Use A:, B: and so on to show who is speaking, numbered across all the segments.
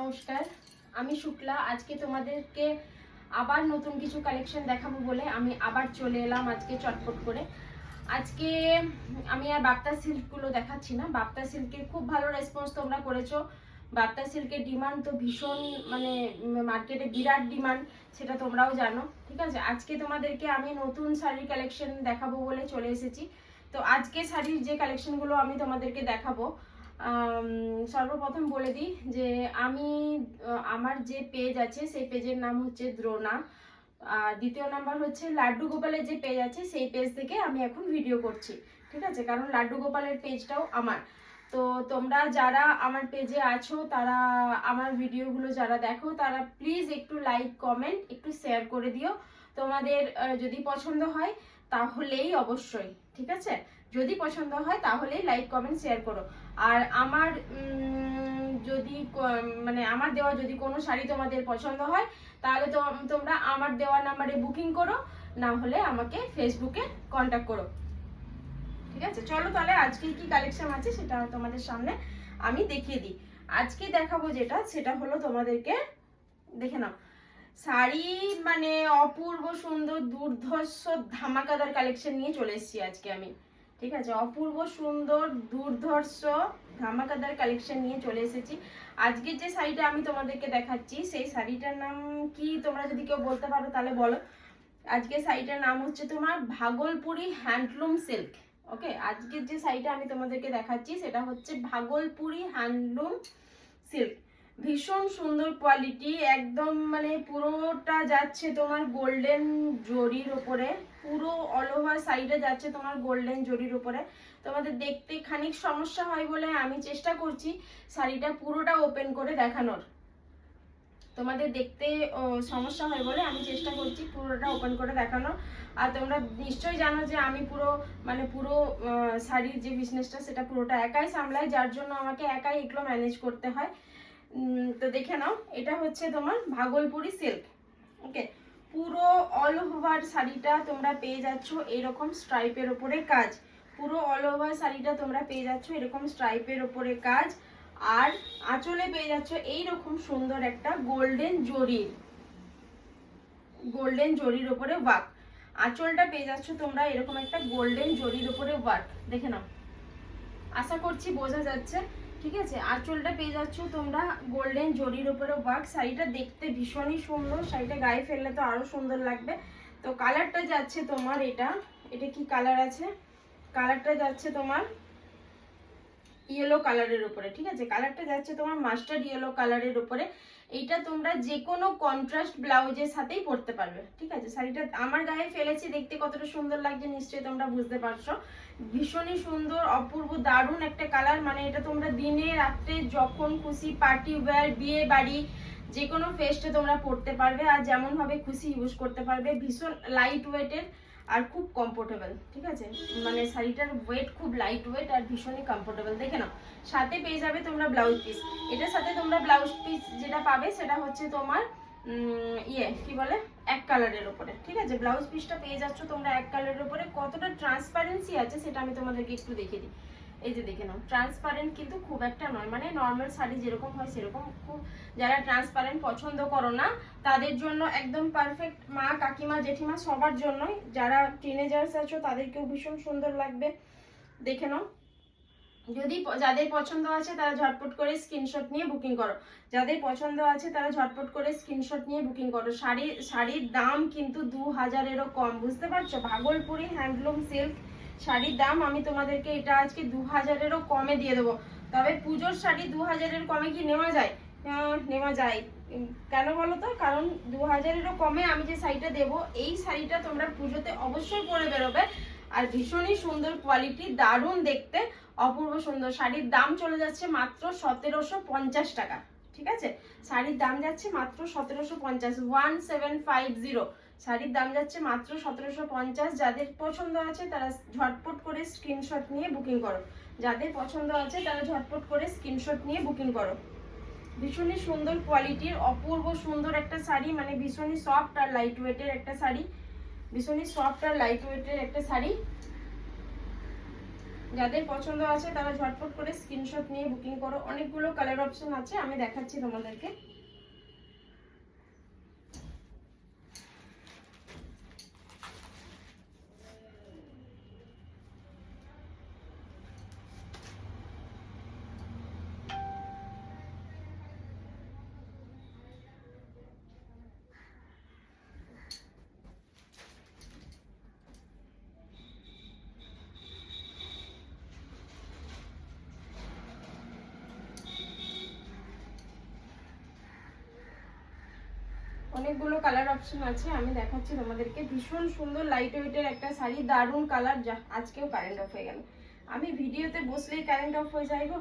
A: নমস্কার, আমি শুক্লা। আজকে তোমাদেরকে আবার নতুন কিছু কালেকশন দেখাবো বলে আমি আবার চলে এলাম আজকে চটপট করে। আজকে আমি আর বাপ্তা সিল্কগুলো দেখাচ্ছি না। বাপ্তা সিল্কের খুব ভালো রেসপন্স তোমরা করেছো। বাপ্তা সিল্কের ডিমান্ড তো ভীষণ, মানে মার্কেটে বিরাট ডিমান্ড, সেটা তোমরাও জানো। ঠিক আছে, আজকে তোমাদেরকে আমি নতুন শাড়ির কালেকশন দেখাবো বলে চলে এসেছি। তো আজকে শাড়ির যে কালেকশনগুলো আমি তোমাদেরকে দেখাবো, সর্বপ্রথম বলে দিই যে আমি আমার যে পেজ আছে সেই পেজের নাম হচ্ছে দ্রোনা। আর দ্বিতীয় নাম্বার হচ্ছে লাড্ডু গোপালের যে পেজ আছে সেই পেজ থেকে আমি এখন ভিডিও করছি। ঠিক আছে, কারণ লাড্ডু গোপালের পেজটাও আমার। তো তোমরা যারা আমার পেজে আছো, তারা আমার ভিডিওগুলো যারা দেখো, তারা প্লিজ একটু লাইক কমেন্ট একটু শেয়ার করে দিও। তোমাদের যদি পছন্দ হয় তাহলেই অবশ্যই, ঠিক আছে, যদি পছন্দ হয় তাহলেই লাইক কমেন্ট শেয়ার করো। আর আমার যদি মানে আমার দেওয়া যদি কোনো শাড়ি তোমাদের পছন্দ হয় তাহলে তো তোমরা আমার দেওয়া নাম্বারে বুকিং করো, না হলে আমাকে ফেসবুকে কন্ট্যাক্ট করো। ঠিক আছে, চলো তাহলে আজকে কি কালেকশন আছে সেটা তোমাদের সামনে আমি দেখিয়ে দিই। আজকে দেখাবো যেটা, সেটা হলো তোমাদেরকে, দেখে নাও, শাড়ি মানে অপূর্ব সুন্দর দুর্ধর্ষ ধামাকাদার কালেকশন নিয়ে চলে এসেছি আজকে আমি। ঠিক আছে, অপূর্ব সুন্দর দুর্ধর্ষ ধামাকাদার কালেকশন নিয়ে চলে এসেছি। আজকে যে শাড়িটা আমি তোমাদেরকে দেখাচ্ছি সেই শাড়িটার নাম কি তোমরা যদি কেউ বলতে পারো তাহলে বলো। আজকে শাড়িটার নাম হচ্ছে তোমার ভাগলপুরি হ্যান্ডলুম সিল্ক। ওকে, আজকের যে শাড়িটা আমি তোমাদেরকে দেখাচ্ছি সেটা হচ্ছে ভাগলপুরি হ্যান্ডলুম সিল্ক। ভীষণ সুন্দর কোয়ালিটি, একদম মানে পুরোটা যাচ্ছে তোমার গোল্ডেন জরির উপরে, পুরো অল ওভার শাড়িটা যাচ্ছে তোমার গোল্ডেন জরির উপরে। তোমাদের দেখতে খানিক সমস্যা হয় বলে আমি চেষ্টা করছি শাড়িটা পুরোটা ওপেন করে দেখানোর। তোমাদের দেখতে সমস্যা হয় বলে আমি চেষ্টা করছি পুরোটা ওপেন করে দেখানোর। আর তোমরা নিশ্চয়ই জানো যে আমি পুরো শাড়ির যে বিজনেসটা সেটা পুরোটা একাই সামলাই, যার জন্য আমাকে একাই এগুলো ম্যানেজ করতে হয়। তো দেখে নাও, এটা হচ্ছে তোমার ভাগলপুরি সিল্ক। ওকে, পুরো অল ওভার শাড়িটা তোমরা পেয়ে যাচ্ছ এরকম স্ট্রাইপের ওপরে কাজ। পুরো অল ওভার শাড়িটা তোমরা পেয়ে যাচ্ছ এরকম স্ট্রাইপের ওপরে কাজ। আর আঁচলে পেয়ে যাচ্ছ এইরকম সুন্দর একটা গোল্ডেন জরির উপরে ওয়ার্ক। আঁচলটা পেয়ে যাচ্ছ তোমরা এরকম একটা গোল্ডেন জরির উপরে ওয়ার্ক। দেখে নাও, আশা করছি বোঝা যাচ্ছে। ঠিক আছে, আঁচলটা পেয়ে যাচ্ছ তোমরা গোল্ডেন জরির উপরে ওয়ার্ক। শাড়িটা দেখতে ভীষণই সুন্দর, শাড়িটা গায়ে ফেললে তো আরো সুন্দর লাগবে। তো কালারটা যাচ্ছে তোমার, এটা কি কালার আছে, কালারটা যাচ্ছে তোমার ইয়েলো কালারের উপরে। ঠিক আছে, কালারটা যাচ্ছে তোমার মাস্টার্ড ইয়েলো কালারের উপরে। এইটা তোমরা যে কোনো কন্ট্রাস্ট ব্লাউজের সাথেই পরতে পারবে। ঠিক আছে, শাড়িটা আমার গায়ে ফেলেছি, দেখতে কতটা সুন্দর লাগছে নিশ্চয়ই তোমরা বুঝতে পারছো। ভীষণই সুন্দর, অপূর্ব দারুণ একটা কালার। মানে এটা তোমরা দিনে রাত্রে যখন খুশি পার্টি ওয়্যার, বিয়ে বাড়ি, যে কোনো ফেস্টে তোমরা পরতে পারবে আর যেমন ভাবে খুশি ইউজ করতে পারবে। ভীষণ লাইট ওয়েটের আর খুব কমফোর্টেবল। ঠিক আছে, মানে শাড়িটার ওয়েট খুব লাইট ওয়েট আর ভীষণই কমফোর্টেবল। দেখে নাও, সাথে পেয়ে যাবে তোমরা ব্লাউজ পিস। এটার সাথে তোমরা ব্লাউজ পিস যেটা পাবে সেটা হচ্ছে তোমার কি বলে, এক কালারের উপরে। ঠিক আছে, ব্লাউজ পিসটা পেয়ে যাচ্ছ তোমরা এক কালারের উপরে। কতটা ট্রান্সপারেন্সি আছে সেটা আমি তোমাদেরকে একটু দেখিয়ে দিই। এই যে দেখে নাও, ট্রান্সপারেন্ট কিন্তু খুব একটা নয়, মানে নর্মাল শাড়ি যেরকম হয় সেরকম। খুব যারা ট্রান্সপারেন্ট পছন্দ করো না তাদের জন্য একদম পারফেক্ট। মা, কাকিমা, জেঠিমা সবার জন্যই, যারা টিনেজার্স আছো তাদেরকেও ভীষণ সুন্দর লাগবে। দেখে নাও, যদি যাদের পছন্দ আছে তারা ঝটপট করে স্ক্রিনশট নিয়ে বুকিং করো। যাদের পছন্দ আছে তারা ঝটপট করে স্ক্রিনশট নিয়ে বুকিং করো। শাড়ির দাম কিন্তু 2000-এরও কম, বুঝতে পারছো? ভাগলপুরি হ্যান্ডলুম সিল্ক শাড়ির দাম আমি তোমাদেরকে এটা আজকে 2000-এরও কমে দিয়ে দেবো। তবে পুজোর শাড়ি 2000-এর কমে কি নেওয়া যায়? নেওয়া যায়। কেন বলো তো? কারণ 2000-এরও কমে আমি যে শাড়িটা দেবো, এই শাড়িটা তোমরা পুজোতে অবশ্যই পরে বেরোবে। আর ভীষণই সুন্দর কোয়ালিটি, দারুণ দেখতে, অপূর্ব সুন্দর। শাড়ির দাম চলে যাচ্ছে মাত্র 1750 টাকা। ঠিক আছে, শাড়ির দাম যাচ্ছে মাত্র 1750, 1750। শাড়ির দাম যাচ্ছে মাত্র 1750। যাদের পছন্দ আছে তারা ঝটপট করে স্ক্রিনশট নিয়ে বুকিং করো। যাদের পছন্দ আছে তারা ঝটপট করে স্ক্রিনশট নিয়ে বুকিং করো। ভীষণই সুন্দর কোয়ালিটির, অপূর্ব সুন্দর একটা শাড়ি, মানে ভীষণই সফট আর লাইট ওয়েটের একটা শাড়ি। ভীষণই সফট আর লাইট ওয়েটের একটা শাড়ি। যাদের পছন্দ আছে তারা ঝটপট করে স্ক্রিনশট নিয়ে বুকিং করো। অনেকগুলো কালার অপশন আছে, আমি দেখাচ্ছি তোমাদেরকে। অনেকগুলো কালার অপশন আছে, আমি দেখাচ্ছি তোমাদেরকে। ভীষণ সুন্দর লাইট ওয়েটের একটা শাড়ি, দারুণ কালার। যা আজকেও কারেন্ট অফ হয়ে গেল, আমি ভিডিওতে বসলেই কারেন্ট অফ হয়ে যাই গো।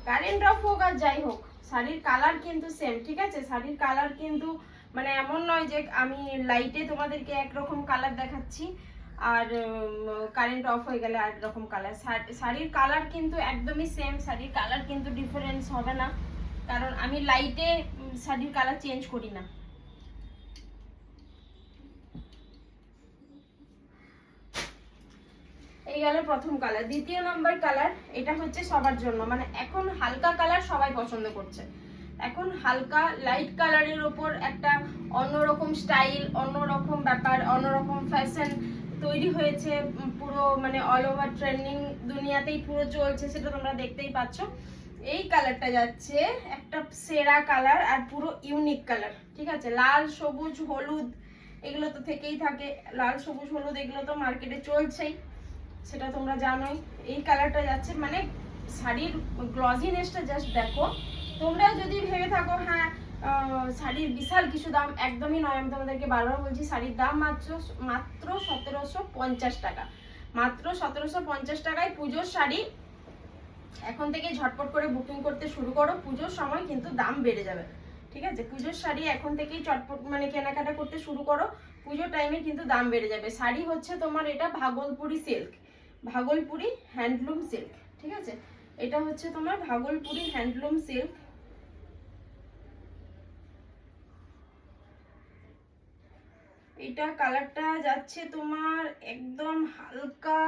A: কারেন্ট অফ হোক আর যাই হোক, শাড়ির কালার কিন্তু সেম, ঠিক আছে? শাড়ির কালার কিন্তু মানে এমন নয় যে আমি লাইটে তোমাদেরকে একরকম কালার দেখাচ্ছি আর কারেন্ট অফ হয়ে গেলে আর রকম কালার। শাড়ির কালার কিন্তু একদমই সেম, শাড়ির কালার কিন্তু ডিফারেন্স হবে না, কারণ আমি লাইটে শাড়ির কালার চেঞ্জ করি না। এই গেল প্রথম কালার। দ্বিতীয় নম্বর কালার, এটা হচ্ছে সবার জন্য, মানে এখন হালকা কালার সবাই পছন্দ করছে। এখন হালকা লাইট কালারের ওপর একটা অন্যরকম স্টাইল, অন্যরকম ব্যাপার, অন্যরকম ফ্যাশন তৈরি হয়েছে পুরো, মানে অল ওভার ট্রেন্ডিং দুনিয়াতেই পুরো চলছে, সেটা তোমরা দেখতেই পাচ্ছ। এই কালারটা যাচ্ছে একটা সেরা কালার আর পুরো ইউনিক কালার, ঠিক আছে? লাল সবুজ হলুদ এগুলো তো থেকেই থাকে, লাল সবুজ হলুদ এগুলো তো মার্কেটে চলছেই, সেটা তোমরা জানোই। এই কালারটা যাচ্ছে, মানে শাড়ির গ্লজিনেসটা জাস্ট দেখো। তোমরা যদি ভেবে থাকো হ্যাঁ শাড়ির বিশাল কিছু দাম, একদমই নয়। আমি তোমাদেরকে বারবার বলছি, শাড়ির দাম মাত্র 1750 টাকা, মাত্র 1750 টাকায় পুজোর শাড়ি। এখন থেকে ঝটপট করে বুকিং করতে শুরু করো, পুজোর সময় কিন্তু দাম বেড়ে যাবে, ঠিক আছে? পুজোর শাড়ি এখন থেকেই চটপট মানে কেনাকাটা করতে শুরু করো, পুজোর টাইমে কিন্তু দাম বেড়ে যাবে। শাড়ি হচ্ছে তোমার এটা Bhagalpuri silk, Bhagalpuri handloom silk, ঠিক আছে? এটা হচ্ছে তোমার ভাগলপুরি হ্যান্ডলুম সিল্ক। এটা কালারটা যাচ্ছে তোমার একদম হালকা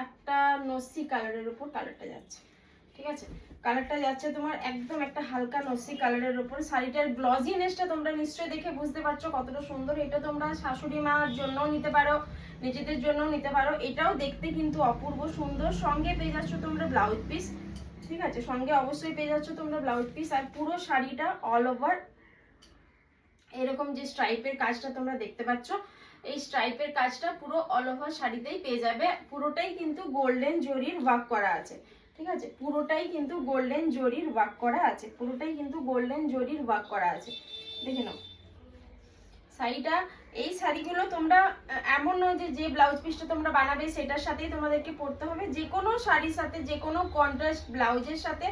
A: একটা নসি কালারের উপর কালারটা যাচ্ছে, ঠিক আছে? কালারটা যাচ্ছে তোমার একদম একটা হালকা নসি কালারের উপর। শাড়িটার গ্লজিনেসটা তোমরা নিশ্চয়ই দেখে বুঝতে পারছো কতটা সুন্দর। এটা তোমরা শাশুড়ি মার জন্য নিতে পারো, নিজেদের জন্য নিতে পারো। এটাও দেখতে কিন্তু অপূর্ব সুন্দর। সঙ্গে পেয়ে যাচ্ছ তোমরা ব্লাউজ পিস, ঠিক আছে? সঙ্গে অবশ্যই পেয়ে যাচ্ছ তোমরা ব্লাউজ পিস। আর পুরো শাড়িটা অল ওভার এরকম যে স্ট্রাইপের কাজটা তোমরা দেখতে পাচ্ছ, এই স্ট্রাইপের কাজটা পুরো অল ওভার শাড়িতেই পেয়ে যাবে। পুরোটাই কিন্তু গোল্ডেন জরির ওয়ার্ক করা আছে, ঠিক আছে? পুরোটাই কিন্তু গোল্ডেন জরির ওয়ার্ক করা আছে, পুরোটাই কিন্তু গোল্ডেন জরির ওয়ার্ক করা আছে। দেখে নাও শাড়িটা। এই শাড়িগুলো তোমরা এমন নয় যে যে ব্লাউজ পিসটা তোমরা বানাবে সেটার সাথেই তোমাদেরকে পরতে হবে, যে কোনো শাড়ির সাথে, যে কোনো কন্ট্রাস্ট ব্লাউজের সাথে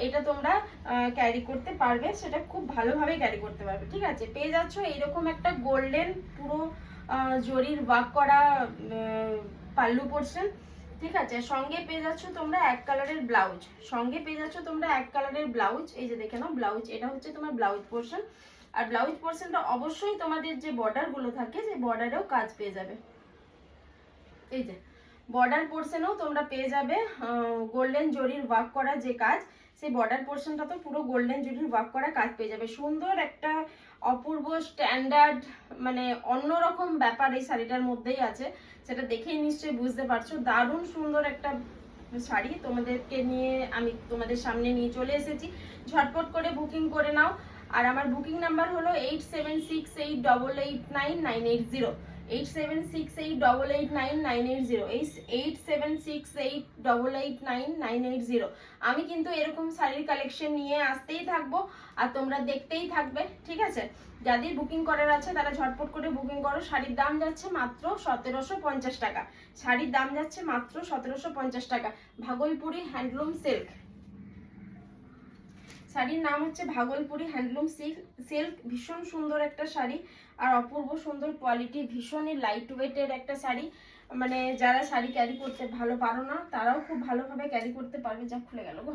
A: এটা তোমরা ক্যারি করতে পারবে, সেটা খুব ভালোভাবে ক্যারি করতে পারবে, ঠিক আছে? পেয়ে যাচ্ছ এইরকম একটা গোল্ডেন পুরো জরির ওয়ার্ক করা পাল্লু পোর্শন, ঠিক আছে? সঙ্গে পেয়ে যাচ্ছ তোমরা এক কালারের ব্লাউজ, সঙ্গে পেয়ে যাচ্ছ তোমরা এক কালারের ব্লাউজ। এই যে দেখে নাও ব্লাউজ, এটা হচ্ছে তোমার ব্লাউজ পোর্শন। আর ব্লাউজ পোর্শনটা অবশ্যই তোমাদের যে বর্ডার গুলো থাকে, যে বর্ডারেও কাজ পেয়ে যাবে। এই যে বর্ডার পোর্শনেও তোমরা পেয়ে যাবে গোল্ডেন জরির ওয়ার্ক করা যে কাজ, সেই বর্ডার পোর্শনটা তো পুরো গোল্ডেন জরির ওয়ার্ক করা কাজ পেয়ে যাবে। সুন্দর একটা অপূর্ব স্ট্যান্ডার্ড, মানে অন্যরকম ব্যাপার এই শাড়িটার মধ্যেই আছে, সেটা দেখেই নিশ্চয়ই বুঝতে পারছো। দারুণ সুন্দর একটা শাড়ি তোমাদেরকে নিয়ে আমি তোমাদের সামনে নিয়ে চলে এসেছি। ঝটপট করে বুকিং করে নাও। আর আমার বুকিং নাম্বার হলো 8768889980, 8768889980, 8768889980। আমি কিন্তু এরকম শাড়ির কালেকশন নিয়ে আসতেই থাকবো আর তোমরা দেখতেই থাকবে, ঠিক আছে? যাদের বুকিং করার আছে তারা ঝটপট করে বুকিং করো। শাড়ির দাম যাচ্ছে মাত্র 1750 টাকা, শাড়ির দাম যাচ্ছে মাত্র 1750 টাকা। ভাগলপুরি হ্যান্ডলুম সিল্ক, শাড়ির নাম হচ্ছে ভাগলপুরি হ্যান্ডলুম সিল্ক। ভীষণ সুন্দর একটা শাড়ি আর অপূর্ব সুন্দর কোয়ালিটি, ভীষণই লাইট ওয়েটের একটা শাড়ি। মানে যারা শাড়ি ক্যারি করতে ভালো পারো না তারাও খুব ভালোভাবে ক্যারি করতে পারবে। যা খুলে গেল গো।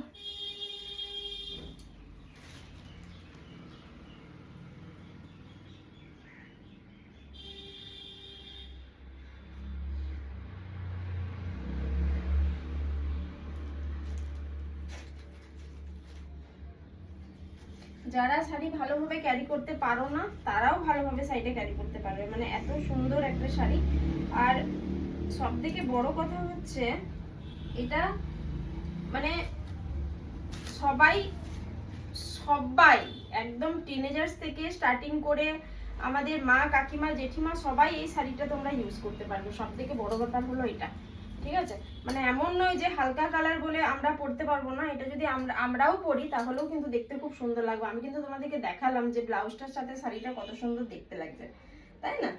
A: যারা শাড়ি ভালোভাবে ক্যারি করতে পারো না তারাও ভালোভাবে সাইডে ক্যারি করতে পারবে, মানে এত সুন্দর একটা শাড়ি। আর সব থেকে বড় কথা হচ্ছে এটা মানে সবাই সবাই একদম টিনেজার্স থেকে স্টার্টিং করে আমাদের মা কাকিমা জেঠিমা সবাই এই শাড়িটা তোমরা ইউজ করতে পারবে। সব থেকে বড় ব্যাপার হলো এটা, ঠিক আছে? মানে এমন নয় যে হালকা কালার বলে আমরা পরতে পারবো না, এটা যদি আমরাও পরি তাহলেও কিন্তু দেখতে খুব সুন্দর লাগবে। আমি কিন্তু তোমাদেরকে দেখালাম যে ব্লাউজটার সাথে শাড়িটা কত সুন্দর দেখতে লাগছে, তাই না?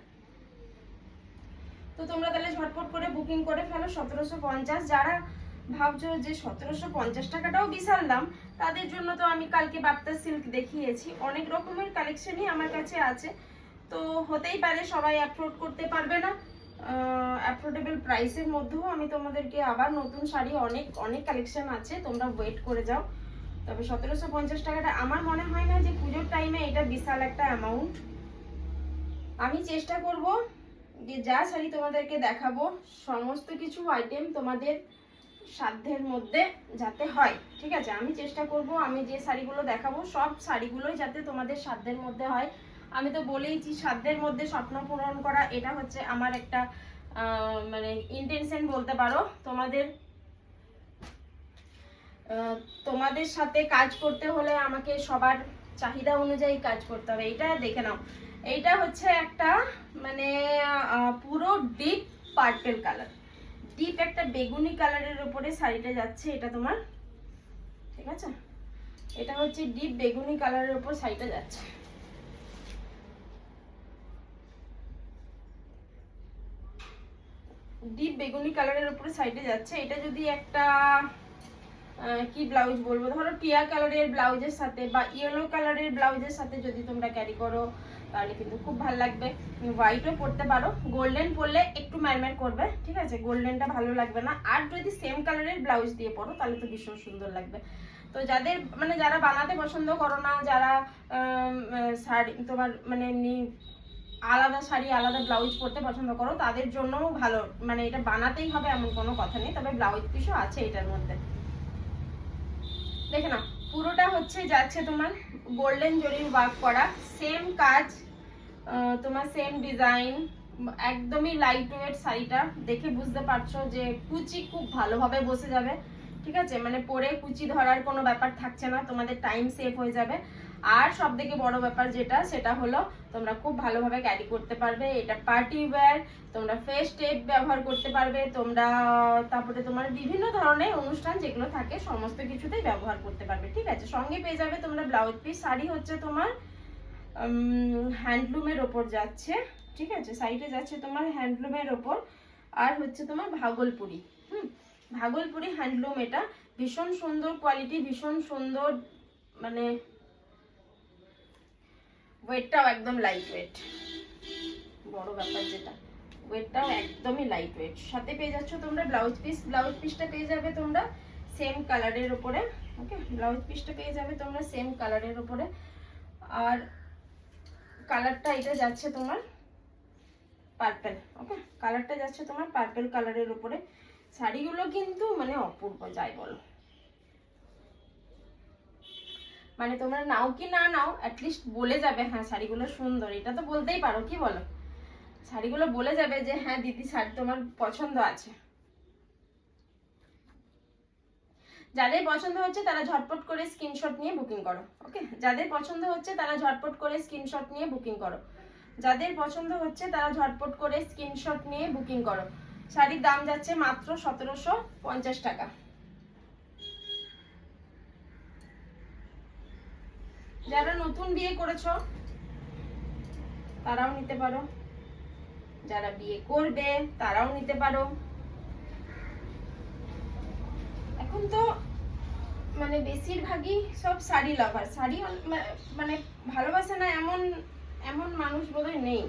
A: তো তোমরা তাহলে ঝটপট করে বুকিং করে ফেলো 1750। যারা ভাবছো যে 1750 টাকাটাও বিশাল দাম, তাদের জন্য তো আমি কালকে বাপ্তা সিল্ক দেখিয়েছি, অনেক রকমের কালেকশনই আমার কাছে আছে। তো হতেই পারে সবাই অ্যাফোর্ড করতে পারবে না, অ্যাফোর্ডেবল প্রাইসের মধ্যেও আমি তোমাদেরকে আবার নতুন শাড়ি অনেক অনেক কালেকশন আছে, তোমরা ওয়েট করে যাও। তবে 1750 টাকাটা আমার মনে হয় না যে পুজোর টাইমে এটা বিশাল একটা অ্যামাউন্ট। আমি চেষ্টা করব যে যা শাড়ি তোমাদেরকে দেখাবো সমস্ত কিছু আইটেম তোমাদের সাধ্যের মধ্যে যাতে হয়, ঠিক আছে? আমি চেষ্টা করব আমি যে শাড়িগুলো দেখাবো সব শাড়িগুলোই যাতে তোমাদের সাধ্যের মধ্যে হয়। আমি তো বলেইছি সাধ্যের মধ্যে স্বপ্ন পূরণ করা, এটা হচ্ছে আমার একটা মানে ইন্টেনশন বলতে পারো। তোমাদের সাথে কাজ করতে হলে আমাকে সবার চাহিদা অনুযায়ী কাজ করতে হবে। এটা দেখে নাও, এইটা হচ্ছে একটা মানে পুরো ডিপ পার্পল কালার, ডিপ একটা বেগুনি কালারের উপরে শাড়িটা যাচ্ছে। এটা তোমার, ঠিক আছে? এটা হচ্ছে ডিপ বেগুনি কালারের উপর শাড়িটা যাচ্ছে। ডিপ বেগুনি কালারের উপরে শাড়িটা যাচ্ছে। এটা যদি একটা কি ব্লাউজ বলবো, ধরো টিয়া কালারের ব্লাউজের সাথে বা ইয়েলো কালারের ব্লাউজের সাথে যদি তোমরা ক্যারি করো তাহলে কিন্তু খুব ভালো লাগবে। হোয়াইটও পরতে পারো, গোল্ডেন পরলে একটু ম্যারম্যার করবে, ঠিক আছে? গোল্ডেনটা ভালো লাগবে না। আর যদি সেম কালারের ব্লাউজ দিয়ে পরো তাহলে তো ভীষণ সুন্দর লাগবে। তো যাদের মানে যারা বানাতে পছন্দ করো না, যারা শাড়ি তোমার মানে এমনি আলাদা শাড়ি আলাদা ব্লাউজ পরতে পছন্দ করো তাদের জন্যও ভালো, মানে এটা বানাতেই হবে এমন কোনো কথা নেই, তবে ব্লাউজ পিসও আছে এটার মধ্যে। দেখে নাও, পুরোটা হচ্ছে যাচ্ছে তোমার গোল্ডেন জরির ওয়ার্ক করা, সেম কাজ, তোমার সেম ডিজাইন, একদমই লাইট ওয়েট। শাড়িটা দেখে বুঝতে পারছো যে কুচি খুব ভালোভাবে বসে যাবে, ঠিক আছে? মানে পরে কুচি ধরার কোনো ব্যাপার থাকছে না, তোমাদের টাইম সেভ হয়ে যাবে। আর সব থেকে বড় ব্যাপার যেটা, সেটা হলো তোমরা খুব ভালোভাবে ক্যারি করতে পারবে। এটা পার্টি ওয়্যার, তোমরা ফেস টেপ ব্যবহার করতে পারবে, তোমরা তারপরে তোমার বিভিন্ন ধরনের অনুষ্ঠান যেগুলো থাকে সমস্ত কিছুতেই ব্যবহার করতে পারবে, ঠিক আছে? সঙ্গে পেয়ে যাবে তোমরা ব্লাউজ পিস। শাড়ি হচ্ছে তোমার হ্যান্ডলুমের ওপর যাচ্ছে, ঠিক আছে? সাইডে যাচ্ছে তোমার হ্যান্ডলুমের ওপর, আর হচ্ছে তোমার ভাগলপুরি। ভাগলপুরি হ্যান্ডলুম। এটা ভীষণ সুন্দর কোয়ালিটি, ভীষণ সুন্দর, মানে ওয়েটটাও একদম লাইট ওয়েট। বড় ব্যাপার যেটা, ওয়েটটাও একদমই লাইট ওয়েট। সাথে পেয়ে যাচ্ছ তোমরা ব্লাউজ পিস। ব্লাউজ পিসটা পেয়ে যাবে তোমরা সেম কালারের উপরে, ওকে? ব্লাউজ পিসটা পেয়ে যাবে তোমরা সেম কালারের উপরে। আর কালারটা এটা যাচ্ছে তোমার পার্পল, ওকে? কালারটা যাচ্ছে তোমার পার্পল কালারের উপরে। শাড়িগুলো কিন্তু মানে অপূর্ব, যাই বলো। মানে তোমরা নাও কি না নাও, অ্যাটলিস্ট বলে যাবে হ্যাঁ শাড়িগুলো সুন্দর, এটা তো বলতেই পারো, কি বলো? শাড়িগুলো বলে যাবে যে হ্যাঁ দিদি শাড়ি তোমার পছন্দ আছে। যাদের পছন্দ হচ্ছে তারা ঝটপট করে স্ক্রিনশট নিয়ে বুকিং করো, ওকে? যাদের পছন্দ হচ্ছে তারা ঝটপট করে স্ক্রিনশট নিয়ে বুকিং করো। যাদের পছন্দ হচ্ছে তারা ঝটপট করে স্ক্রিনশট নিয়ে বুকিং করো। শাড়ির দাম যাচ্ছে মাত্র 1750 টাকা। যারা নতুন বিয়ে করেছো তারাও নিতে পারো, যারা বিয়ে করবে তারাও নিতে পারো। এখন তো মানে বেশিরভাগই সব শাড়ি লাভার, শাড়ি মানে ভালোবাসে না এমন এমন মানুষ বোধহয় নেই,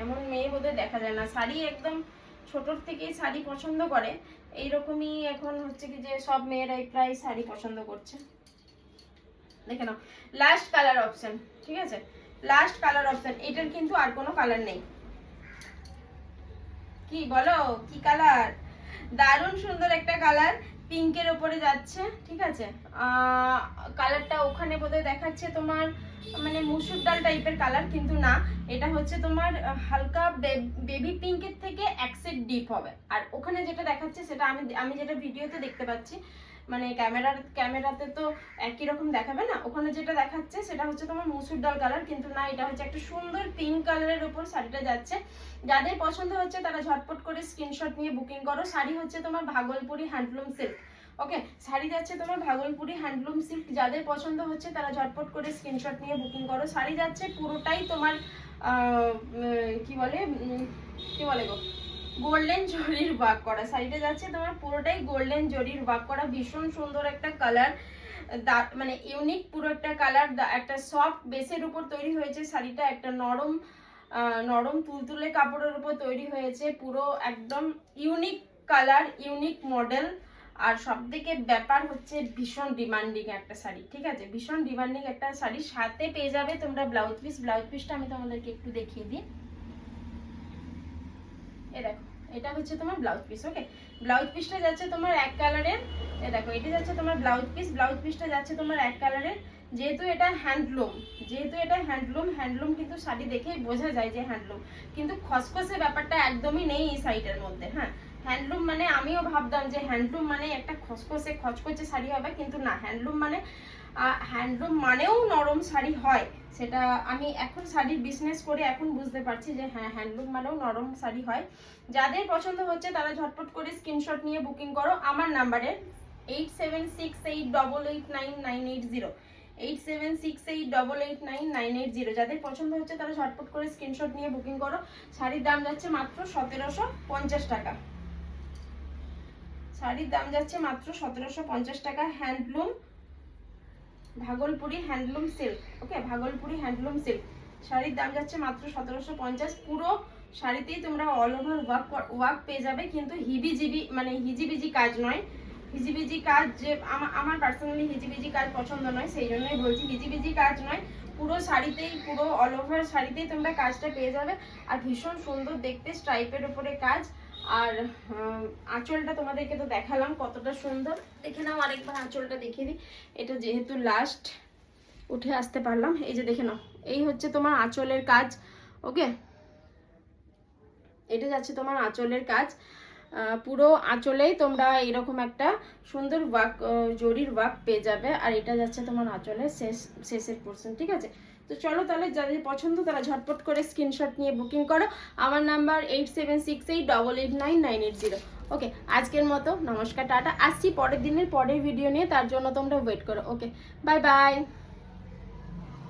A: এমন মেয়ে বোধহয় দেখা যায় না। শাড়ি একদম ছোটোর থেকেই শাড়ি পছন্দ করে, এইরকমই এখন হচ্ছে কি যে সব মেয়েরাই প্রায় শাড়ি পছন্দ করছে। দেখে নাও, লাস্ট কালার অপশন, ঠিক আছে? Last colour option. এটার কিন্তু আর কোনো কালার নেই। কি বলো, কি কালার? দারুণ সুন্দর একটা কালার, পিঙ্কের ওপরে যাচ্ছে, ঠিক আছে। কালারটা ওখানে বোধহয় দেখাচ্ছে তোমার মানে মুসুর ডাল টাইপের কালার, কিন্তু না, এটা হচ্ছে তোমার হালকা বেবি পিঙ্কের থেকে এক সেট ডিপ হবে। আর ওখানে যেটা দেখাচ্ছে সেটা আমি যেটা ভিডিওতে দেখতে পাচ্ছি, মানে ক্যামেরাতে তো একই রকম দেখাবে না, ওখানে যেটা দেখাচ্ছে সেটা হচ্ছে তোমার মুসুর ডাল কালার, কিন্তু না, এটা হচ্ছে একটা সুন্দর পিঙ্ক কালারের উপর শাড়িটা যাচ্ছে। যাদের পছন্দ হচ্ছে তারা ঝটপট করে স্ক্রিনশট নিয়ে বুকিং করো। শাড়ি হচ্ছে তোমার ভাগলপুরি হ্যান্ডলুম সিল্ক। ওকে, শাড়ি যাচ্ছে তোমার ভাগলপুরি হ্যান্ডলুম সিল্ক। যাদের পছন্দ হচ্ছে তারা ঝটপট করে স্ক্রিনশট নিয়ে বুকিং করো। শাড়ি যাচ্ছে পুরোটাই তোমার কি বলে গো, গোল্ডেন জরির ওয়ার্ক করা। শাড়িটা যাচ্ছে তোমার পুরোটাই গোল্ডেন জরির ওয়ার্ক করা, ভীষণ সুন্দর একটা কালার, মানে ইউনিক পুরো একটা কালার, একটা সফট বেসের উপর তৈরি হয়েছে শাড়িটা, একটা নরম তুলতুলে কাপড়ের উপর তৈরি হয়েছে, পুরো একদম ইউনিক কালার, ইউনিক মডেল। আর সব থেকে ব্যাপার হচ্ছে ভীষণ ডিমান্ডিং একটা শাড়ি, ঠিক আছে, ভীষণ ডিমান্ডিং একটা শাড়ি। সাথে পেয়ে যাবে তোমরা ব্লাউজ পিসটা আমি তোমাদেরকে একটু দেখিয়ে দিই। এ দেখো, এটা হচ্ছে তোমার ব্লাউজ পিস। ওকে, ব্লাউজ পিসটা যাচ্ছে তোমার এক কালারের। এ দেখো, এটা যাচ্ছে তোমার ব্লাউজ পিসটা যাচ্ছে তোমার এক কালারের। যেহেতু এটা হ্যান্ডলুম কিন্তু শাড়ি দেখেই বোঝা যায় যে হ্যান্ডলুম, কিন্তু খসখসে ব্যাপারটা একদমই নেই এই শাড়িটার মধ্যে। হ্যাঁ, হ্যান্ডলুম মানে আমিও ভাবতাম যে হ্যান্ডলুম মানে একটা খচখচে শাড়ি হবে, কিন্তু না, হ্যান্ডলুম মানেও নরম শাড়ি হয়। সেটা আমি এখন শাড়ির বিজনেস করে এখন বুঝতে পারছি যে হ্যাঁ, হ্যান্ডলুম মানেও নরম শাড়ি হয়। যাদের পছন্দ হচ্ছে তারা ঝটপট করে স্ক্রিনশট নিয়ে বুকিং করো আমার নাম্বারে 8768889980, 8768889980। যাদের পছন্দ হচ্ছে তারা ঝটপট করে স্ক্রিনশট নিয়ে বুকিং করো। শাড়ির দাম যাচ্ছে মাত্র 1750 টাকা। শাড়ির দাম যাচ্ছে মাত্র 1750 টাকা। Handloom Bhagalpuri handloom silk. Okay, Bhagalpuri handloom silk শাড়ির দাম যাচ্ছে মাত্র 1750। পুরো শাড়িতেই তোমরা অল ওভার ওয়ার্ক পেয়ে যাবে, কিন্তু হিজিবিজি কাজ নয়। হিজিবিজি কাজ যে আমার পার্সোনালি হিজিবিজি কাজ পছন্দ নয়, সেই জন্যই বলছি হিজিবিজি কাজ নয়, পুরো শাড়িতেই, পুরো অল ওভার শাড়িতেই তোমরা কাজটা পেয়ে যাবে। আর ভীষণ সুন্দর দেখতে, স্ট্রাইপের উপরে কাজ। আর আঁচলটা তোমাদেরকে তো দেখালাম কতটা সুন্দর, দেখে নাও আরেকবার আঁচলটা দেখিয়ে দিই। এটা যেহেতু লাস্ট উঠে আসতে পারলাম, এই যে দেখে নাও, এই হচ্ছে তোমার আঁচলের কাজ। ওকে, এটা যাচ্ছে তোমার আঁচলের কাজ। পুরো আঁচলেই তোমরা এরকম একটা সুন্দর জরির ওয়ার্ক পেয়ে যাবে। আর এটা যাচ্ছে তোমার আঁচলের শেষের পোর্শন, ঠিক আছে। তো চলো তাহলে, যাদের পছন্দ তারা ঝটপট করে স্ক্রিনশট নিয়ে বুকিং করো। আমার নাম্বার 8768889980। ওকে, আজকের মতো নমস্কার, টাটা। আসছি পরের দিনের পরের ভিডিও নিয়ে, তার জন্য তোমরা ওয়েট করো। ওকে, বাই বাই।